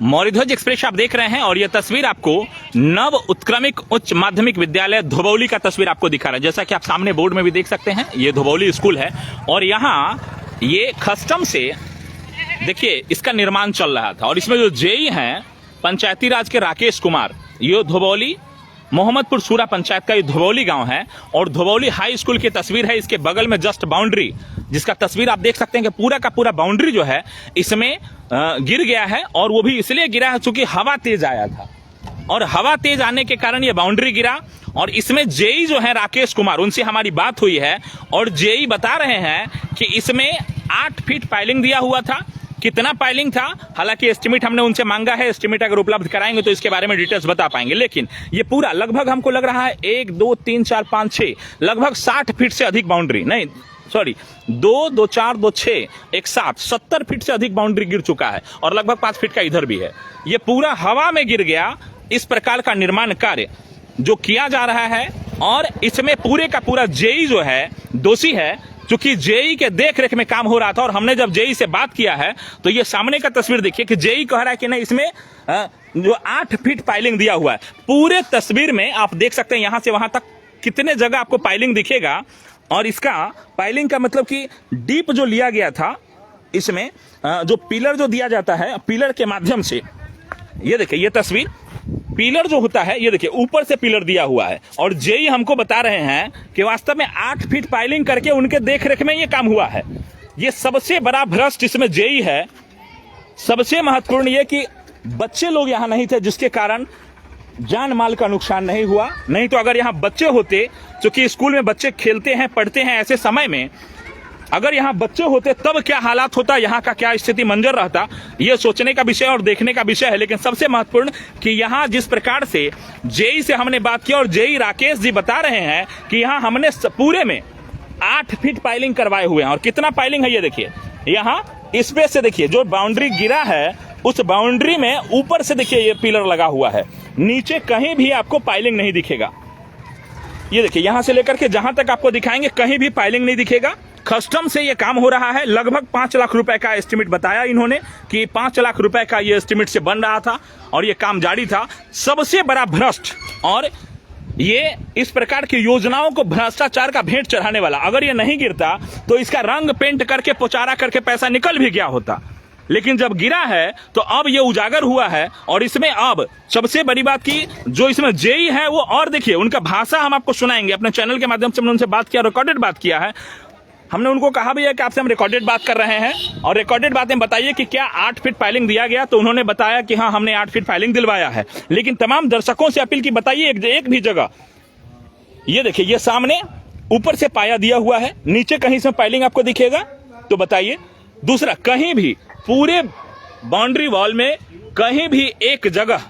मौर्यध्वज express आप देख रहे हैं और यह तस्वीर आपको नव उत्क्रमिक उच्च माध्यमिक विद्यालय धोबौली का तस्वीर आपको दिखा रहा है। जैसा कि आप सामने बोर्ड में भी देख सकते हैं, ये धोबौली स्कूल है और यहाँ ये कस्टम से देखिए इसका निर्माण चल रहा था और इसमें जो जेई हैं पंचायती राज के राकेश कुमार, ये धोबौली मोहम्मदपुर सूरा पंचायत का ये धोबौली गांव है और धोबौली हाई स्कूल की तस्वीर है। इसके बगल में जस्ट बाउंड्री, जिसका तस्वीर आप देख सकते हैं कि पूरा का पूरा बाउंड्री जो है इसमें गिर गया है और वो भी इसलिए गिरा है क्योंकि हवा तेज आया था और हवा तेज आने के कारण ये बाउंड्री गिरा। और इसमें जेई जो है राकेश कुमार, उनसे हमारी बात हुई है और जेई बता रहे हैं कि इसमें 8 फीट पाइलिंग दिया हुआ था। कितना पाइलिंग था, हालांकि एस्टिमेट हमने उनसे मांगा है, एस्टिमेट अगर उपलब्ध कराएंगे तो इसके बारे में डिटेल्स बता पाएंगे। लेकिन ये पूरा लगभग हमको लग रहा है 1 2 3 4 5 6 लगभग 60 फीट से अधिक बाउंड्री, नहीं सॉरी 2 2 4 2 6 1 7 70 फीट से अधिक बाउंड्री गिर चुका है और लगभग 5 फीट का इधर भी है। ये पूरा हवा में गिर गया। इस प्रकार का निर्माण कार्य जो किया जा रहा है और इसमें पूरे का पूरा जेई जो है दोषी है, क्योंकि जेई के देख रेख में काम हो रहा था। और हमने जब जेई से बात किया है तो ये सामने का तस्वीर देखिए कि जेई कह रहा है कि नहीं, इसमें जो 8 फीट पाइलिंग दिया हुआ है। पूरे तस्वीर में आप देख सकते हैं यहां से वहां तक कितने जगह आपको पाइलिंग दिखेगा और इसका पाइलिंग का मतलब कि डीप जो लिया गया था, इसमें जो पिलर जो दिया जाता है पिलर के माध्यम से, ये देखिए ये तस्वीर, पिलर जो होता है ये देखिए ऊपर से पिलर दिया हुआ है और जेई हमको बता रहे हैं कि वास्तव में 8 फीट पाइलिंग करके उनके देखरेख में ये काम हुआ है। ये सबसे बड़ा भ्रष्ट इसमें जेई है। सबसे महत्वपूर्ण ये कि बच्चे लोग यहां नहीं थे, जिसके कारण जान माल का नुकसान नहीं हुआ। नहीं तो अगर यहां बच्चे होते, क्योंकि स्कूल में बच्चे खेलते हैं पढ़ते हैं, ऐसे समय में अगर यहाँ बच्चे होते तब क्या हालात होता, यहाँ का क्या स्थिति मंजर रहता, ये सोचने का विषय और देखने का विषय है। लेकिन सबसे महत्वपूर्ण कि यहाँ जिस प्रकार से जेई से हमने बात की और जेई राकेश जी बता रहे हैं कि यहाँ हमने पूरे में 8 फीट पाइलिंग करवाए हुए हैं। और कितना पाइलिंग है ये देखिए, यहाँ इस पे से देखिए जो बाउंड्री गिरा है उस बाउंड्री में ऊपर से देखिए ये पिलर लगा हुआ है, नीचे कहीं भी आपको पाइलिंग नहीं दिखेगा। ये देखिए यहां से लेकर के जहां तक आपको दिखाएंगे कहीं भी पाइलिंग नहीं दिखेगा। कस्टम से ये काम हो रहा है। लगभग 5 लाख रुपए का एस्टिमेट बताया इन्होंने कि 5 लाख रुपए का ये एस्टिमेट से बन रहा था और ये काम जारी था। सबसे बड़ा भ्रष्ट और ये इस प्रकार की योजनाओं को भ्रष्टाचार का भेंट चढ़ाने वाला, अगर ये नहीं गिरता तो इसका रंग पेंट करके पोचारा करके पैसा निकल भी गया होता। लेकिन जब गिरा है तो अब ये उजागर हुआ है और इसमें अब सबसे बड़ी बात की जो इसमें जेई है वो, और देखिए उनका भाषा हम आपको सुनाएंगे अपने चैनल के माध्यम से। हमने उनसे बात किया, रिकॉर्डेड बात किया है। हमने उनको कहा भी है कि आपसे हम रिकॉर्डेड बात कर रहे हैं और रिकॉर्डेड बातें बताइए कि क्या 8 फीट फाइलिंग दिया गया, तो उन्होंने बताया कि हाँ हमने 8 फीट फाइलिंग दिलवाया है। लेकिन तमाम दर्शकों से अपील की बताइए एक भी जगह, ये देखिए ये सामने ऊपर से पाया दिया हुआ है, नीचे कहीं से फाइलिंग आपको दिखेगा तो बताइए। दूसरा, कहीं भी पूरे बाउंड्री वॉल में कहीं भी एक जगह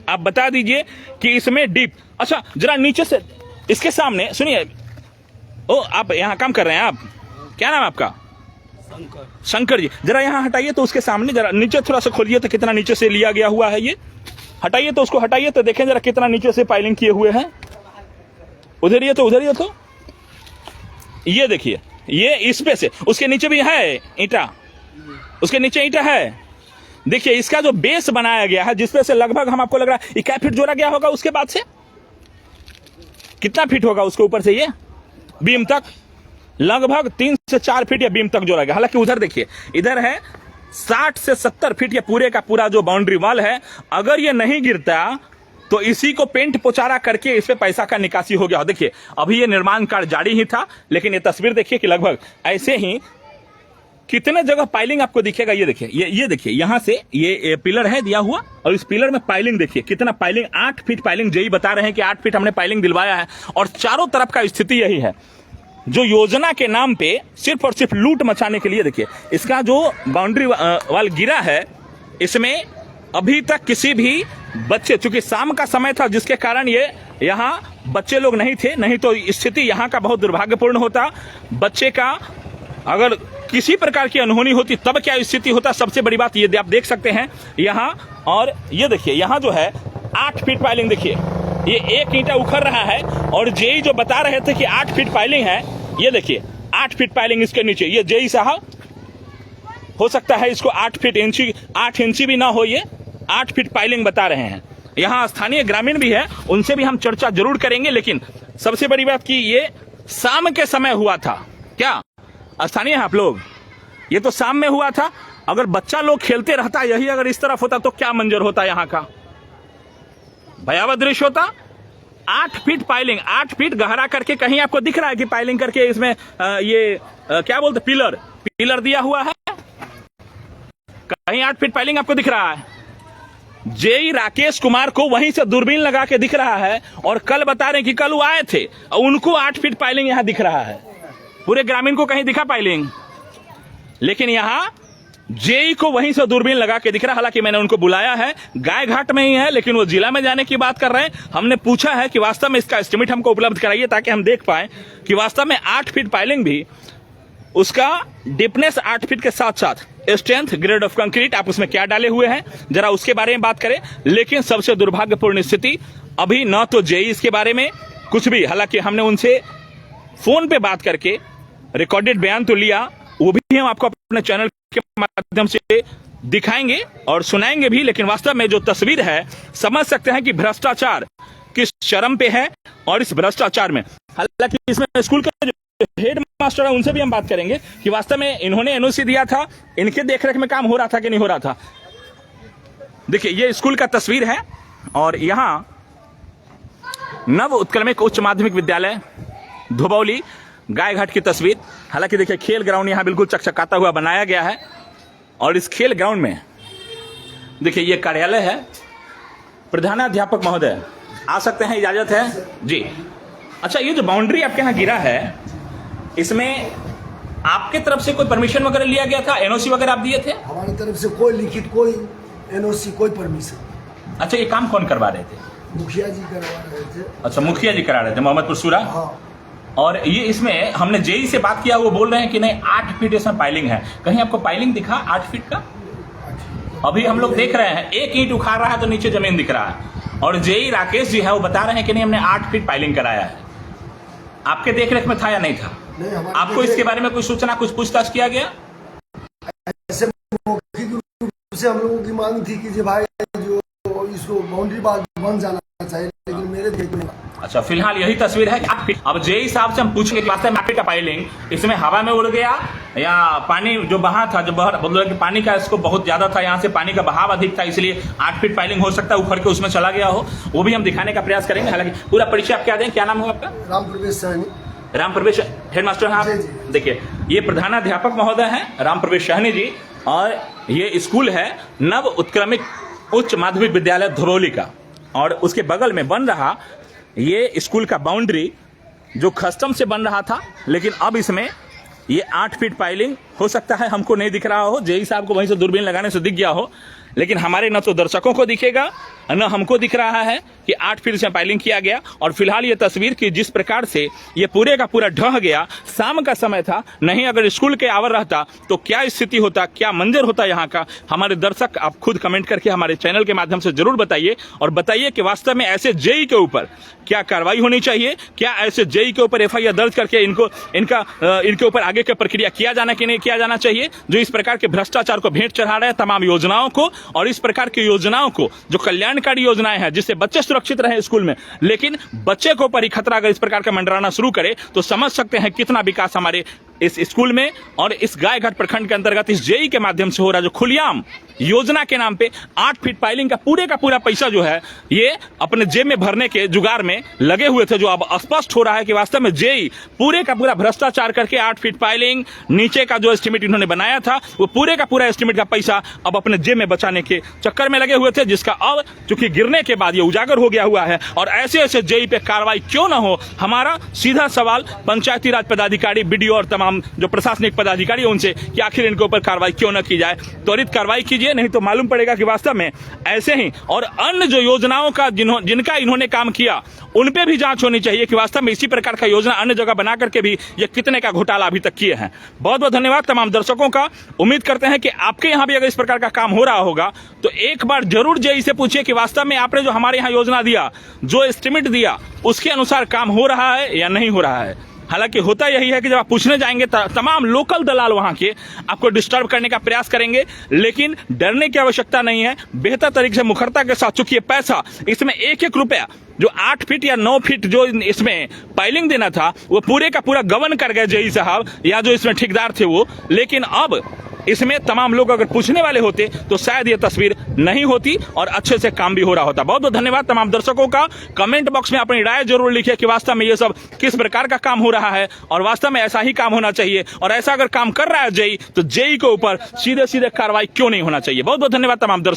आप बता दीजिए कि इसमें डीप, अच्छा जरा नीचे से इसके सामने सुनिए, ओ आप यहाँ काम कर रहे हैं, आप क्या नाम है आपका? शंकर जी। जरा यहाँ हटाइए तो उसके सामने जरा नीचे थोड़ा सा खोलिए तो कितना नीचे से लिया गया हुआ है। ये हटाइए तो उसको हटाइए तो देखें जरा कितना नीचे से पाइलिंग किए हुए हैं। उधर ही तो ये देखिए ये इस पे से, उसके नीचे भी है ईंटा, उसके नीचे ईंटा है। देखिए इसका जो बेस बनाया गया है जिसपे से लगभग हम आपको लग रहा है 1 फीट जोड़ा गया होगा, उसके बाद से कितना फीट होगा उसके ऊपर से ये बीम तक, लगभग 3 से 4 फीट या बीम तक जोड़ा गया। हालांकि उधर देखिए इधर है 60 से 70 फीट या पूरे का पूरा जो बाउंड्री वॉल है। अगर ये नहीं गिरता तो इसी को पेंट पोचारा करके इस पे पैसा का निकासी हो गया। देखिए अभी ये निर्माण कार्य जारी ही था, लेकिन ये तस्वीर देखिए कि लगभग ऐसे ही कितने जगह पाइलिंग आपको दिखेगा। ये देखिए ये देखिए यहां से ये पिलर है दिया हुआ और इस पिलर में पाइलिंग देखिए कितना पाइलिंग, 8 फीट पाइलिंग। जेई बता रहे हैं कि 8 फीट हमने पाइलिंग दिलवाया है और चारों तरफ का स्थिति यही है। जो योजना के नाम पे सिर्फ और सिर्फ लूट मचाने के लिए, देखिए इसका जो बाउंड्री वाल गिरा है इसमें अभी तक किसी भी बच्चे, चूंकि शाम का समय था जिसके कारण ये यहाँ बच्चे लोग नहीं थे, नहीं तो स्थिति यहाँ का बहुत दुर्भाग्यपूर्ण होता। बच्चे का अगर किसी प्रकार की अनहोनी होती तब क्या स्थिति होता। सबसे बड़ी बात ये आप देख सकते हैं यहाँ, और ये देखिए यहाँ जो है 8 फीट पाइलिंग, देखिए ये एक ईंटा उखड़ रहा है और जेई जो बता रहे थे कि 8 फीट पाइलिंग है, ये देखिए 8 फीट पाइलिंग इसके नीचे। ये जेई साहब हो सकता है इसको 8 इंची भी ना हो, ये 8 फीट पाइलिंग बता रहे हैं। यहाँ स्थानीय ग्रामीण भी है, उनसे भी हम चर्चा जरूर करेंगे। लेकिन सबसे बड़ी बात कि ये शाम के समय हुआ था। क्या स्थानीय है आप लोग? ये तो शाम में हुआ था। अगर बच्चा लोग खेलते रहता, यही अगर इस तरफ होता तो क्या मंजर होता यहाँ का? भयावह दृश्य होता। 8 फीट पाइलिंग, 8 फीट गहरा करके कहीं आपको दिख रहा है कि पाइलिंग करके इसमें क्या बोलते, पिलर दिया हुआ है? कहीं 8 फीट पाइलिंग आपको दिख रहा है? जेई राकेश कुमार को वहीं से दूरबीन लगा के दिख रहा है और कल बता रहे हैं कि कल वो आए थे, उनको 8 फीट पाइलिंग यहां दिख रहा है। पूरे ग्रामीण को कहीं दिखा पाइलिंग? लेकिन यहां जेई को वहीं से दूरबीन लगा के दिख रहा है। हालांकि मैंने उनको बुलाया है, गाय घाट में ही है, लेकिन वो जिला में जाने की बात कर रहे हैं। हमने पूछा है कि वास्तव में इसका एस्टिमेट हमको उपलब्ध कराइए ताकि हम देख पाए कि वास्तव में 8 फीट पाइलिंग भी, उसका डीपनेस 8 फीट के साथ साथ स्ट्रेंथ, ग्रेड ऑफ कंक्रीट आप उसमें क्या डाले हुए हैं, जरा उसके बारे में बात करें। लेकिन सबसे दुर्भाग्यपूर्ण स्थिति, अभी न तो जेई इसके बारे में कुछ भी, हालांकि हमने उनसे फोन पे बात करके रिकॉर्डेड बयान तो लिया, वो भी हम आपको अपने चैनल के माध्यम से दिखाएंगे और सुनाएंगे भी। लेकिन वास्तव में जो तस्वीर है, समझ सकते हैं कि भ्रष्टाचार किस चरम पे है। और इस भ्रष्टाचार में, हालांकि इसमें स्कूल का जो हेड मास्टर है उनसे भी हम बात करेंगे कि वास्तव में इन्होंने एनओसी दिया था, इनके देखरेख में काम हो रहा था कि नहीं हो रहा था। देखिए ये स्कूल का तस्वीर है और यहां नव उत्क्रमिक उच्च माध्यमिक विद्यालय धुबौली गायघाट की तस्वीर। हालांकि देखिए खेल ग्राउंड यहां बिल्कुल चकचकाता हुआ बनाया गया है और इस खेल ग्राउंड में देखिए ये कार्यालय है। प्रधानाध्यापक महोदय आ सकते हैं, इजाजत है जी। अच्छा, ये जो बाउंड्री आपके यहाँ गिरा है, इसमें आपके तरफ से कोई परमिशन वगैरह लिया गया था? एनओसी वगैरह आप दिए थे? हमारी तरफ से कोई लिखित, कोई एनओसी, कोई परमिशन। अच्छा, ये काम कौन करवा रहे थे? मुखिया जी करवा रहे थे। अच्छा, मुखिया जी करा रहे थे, मोहम्मदपुर सूरा। हाँ। और ये इसमें हमने जेई से बात किया, वो बोल रहे हैं कि नहीं 8 फीट इसमें पाइलिंग है। कहीं आपको पाइलिंग दिखा 8 फीट का? अभी हम लोग देख रहे हैं एक ईंट उखाड़ रहा है तो नीचे जमीन दिख रहा है। और जेई राकेश जी है, वो बता रहे हैं कि नहीं हमने 8 फीट पाइलिंग कराया है। आपके देखरेख में था या नहीं था? नहीं, आपको इसके बारे में कोई सूचना, कुछ पूछताछ किया गया? ऐसे मौखिक रूप से हम लोगों की मांग थी कि भाई जो इसको बाउंड्री बन जाना चाहिए, लेकिन मेरे देख में। अच्छा, फिलहाल यही तस्वीर है। अब जेई साहब से हम पूछेंगे कि वास्तव में 8 फीट का पाइलिंग इसमें हवा में उड़ गया या पानी जो बहा था, जो मतलब पानी का इसको बहुत ज्यादा था, यहाँ से पानी का बहाव अधिक था, इसलिए 8 फीट पाइलिंग हो सकता है उखड़ के उसमें चला गया हो। वो भी हम दिखाने का प्रयास करेंगे। हालांकि पूरा परिचय आप क्या दें, क्या नाम हो आपका? राम प्रवेश सहनी। राम प्रवेश हेडमास्टर हैं आप? देखिए ये प्रधानाध्यापक महोदय हैं राम प्रवेश सहनी जी, और ये स्कूल है नव उत्क्रमिक उच्च माध्यमिक विद्यालय धुबौली का। और उसके बगल में बन रहा ये स्कूल का बाउंड्री जो कस्टम से बन रहा था, लेकिन अब इसमें ये 8 फीट पाइलिंग हो सकता है हमको नहीं दिख रहा हो, जेई साहब को वहीं से दूरबीन लगाने से दिख गया हो, लेकिन हमारे न तो दर्शकों को दिखेगा न हमको दिख रहा है कि 8 फीट से पाइलिंग किया गया। और फिलहाल ये तस्वीर की जिस प्रकार से ये पूरे का पूरा ढह गया, शाम का समय था, नहीं अगर स्कूल के आवर रहता तो क्या स्थिति होता, क्या मंजर होता यहाँ का। हमारे दर्शक आप खुद कमेंट करके हमारे चैनल के माध्यम से जरूर बताइए और बताइए कि वास्तव में ऐसे जेई के ऊपर क्या कार्रवाई होनी चाहिए, क्या ऐसे जेई के ऊपर एफआईआर दर्ज करके इनके ऊपर आगे की प्रक्रिया किया जाना कि नहीं किया जाना चाहिए, जो इस प्रकार के भ्रष्टाचार को भेंट चढ़ा रहे हैं तमाम योजनाओं को। और इस प्रकार की योजनाओं को, जो कल्याणकारी योजनाएं हैं जिससे बच्चे सुरक्षित रहे स्कूल में, लेकिन बच्चे को ऊपर ही खतरा अगर इस प्रकार का मंडराना शुरू करे तो समझ सकते हैं कितना विकास हमारे इस स्कूल में और इस गायघाट प्रखंड के अंतर्गत इस जेई के माध्यम से हो रहा है, जो खुलेआम योजना के नाम पे 8 फीट पाइलिंग का पूरा पैसा जो है ये अपने जेब में भरने के जुगाड़ में लगे हुए थे, जो अब स्पष्ट हो रहा है कि वास्तव में जेई पूरे का पूरा भ्रष्टाचार करके 8 फीट पाइलिंग नीचे का जो एस्टिमेट इन्होंने बनाया था, वो पूरे का पूरा एस्टिमेट का पैसा अब अपने जेब में बचाने के चक्कर में लगे हुए थे, जिसका अब चूंकि गिरने के बाद ये उजागर हो गया हुआ है। और ऐसे ऐसे जेई पे कार्रवाई क्यों ना हो, हमारा सीधा सवाल पंचायती राज पदाधिकारी, बीडीओ और तमाम जो प्रशासनिक पदाधिकारी है उनसे कि आखिर इनके ऊपर कार्रवाई क्यों न की जाए। त्वरित कार्रवाई कीजिए, नहीं तो मालूम पड़ेगा कि वास्तव में ऐसे ही और अन्य जो योजनाओं का जिनका इन्होंने काम किया उन पे भी जांच होनी चाहिए कि वास्तव में इसी प्रकार का योजना अन्य जगह बना करके भी ये कितने का घोटाला अभी तक किए हैं। बहुत बहुत धन्यवाद तमाम दर्शकों का। उम्मीद करते हैं कि आपके यहाँ भी अगर इस प्रकार का काम हो रहा होगा तो एक बार जरूर जेई से पूछिए कि वास्तव में आपने जो हमारे यहाँ योजना दिया, जो एस्टिमेट दिया, उसके अनुसार काम हो रहा है या नहीं हो रहा है। हालांकि होता यही है कि जब आप पूछने जाएंगे तमाम लोकल दलाल वहां के आपको डिस्टर्ब करने का प्रयास करेंगे, लेकिन डरने की आवश्यकता नहीं है। बेहतर तरीके से मुखरता के साथ, चूंकि ये पैसा इसमें एक एक रुपया जो 8 फीट या 9 फीट जो इसमें पाइलिंग देना था वो पूरे का पूरा गबन कर गए जेई साहब या जो इसमें ठेकेदार थे वो। लेकिन अब इसमें तमाम लोग अगर पूछने वाले होते तो शायद ये तस्वीर नहीं होती और अच्छे से काम भी हो रहा होता। बहुत बहुत धन्यवाद तमाम दर्शकों का। कमेंट बॉक्स में अपनी राय जरूर लिखिए कि वास्तव में ये सब किस प्रकार का काम हो रहा है और वास्तव में ऐसा ही काम होना चाहिए, और ऐसा अगर काम कर रहा है जेई तो जेई के ऊपर सीधे सीधे कार्रवाई क्यों नहीं होना चाहिए। बहुत बहुत धन्यवाद तमाम दर्शकों।